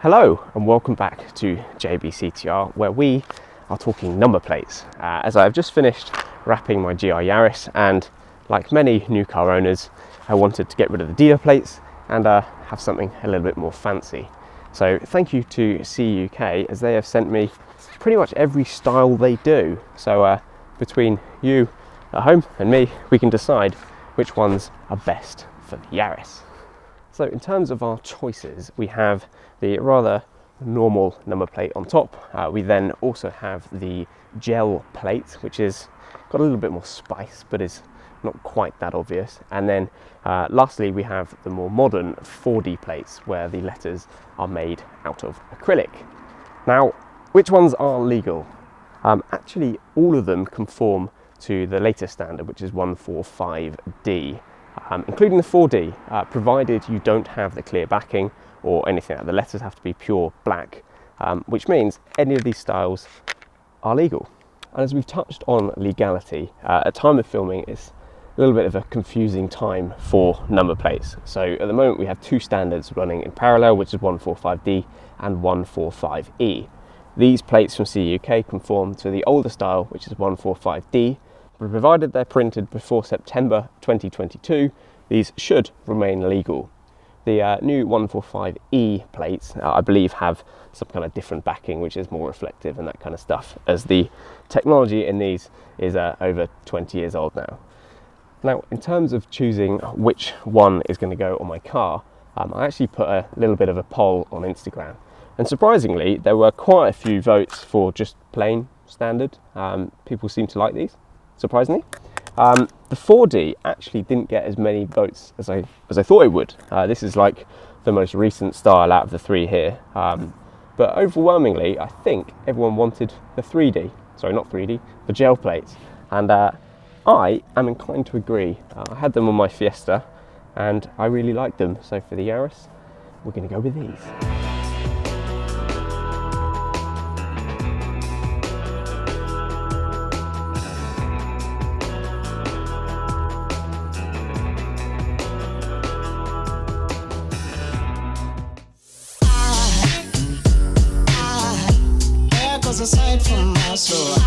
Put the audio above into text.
Hello and welcome back to JBCTR, where we are talking number plates. As I've just finished wrapping my GR Yaris, and like many new car owners, I wanted to get rid of the dealer plates and have something a little bit more fancy. So thank you to CUK, as they have sent me pretty much every style they do. So between you at home and me, we can decide which ones are best for the Yaris. So in terms of our choices, we have the rather normal number plate on top. We then also have the gel plate, which is got a little bit more spice, but is not quite that obvious. And then lastly, we have the more modern 4D plates, where the letters are made out of acrylic. Now, which ones are legal? Actually, all of them conform to the latest standard, which is 145D. Including the 4D, provided you don't have the clear backing or anything. The letters have to be pure black, which means any of these styles are legal. And as we've touched on legality, at time of filming, it's a little bit of a confusing time for number plates. So at the moment we have two standards running in parallel, which is 145D and 145E. These plates from CUK conform to the older style, which is 145D, but provided they're printed before September 2022, these should remain legal. The new 145E plates, I believe, have some kind of different backing, which is more reflective and that kind of stuff, as the technology in these is over 20 years old now. Now, in terms of choosing which one is going to go on my car, I actually put a little bit of a poll on Instagram. And surprisingly, there were quite a few votes for just plain standard. People seem to like these, surprisingly. The 4D actually didn't get as many votes as I thought it would. This is like the most recent style out of the three here. But overwhelmingly, I think everyone wanted the 3D. Sorry, not 3D, the gel plates. And I am inclined to agree. I had them on my Fiesta and I really liked them. So for the Yaris, we're going to go with these. Aside from my soul,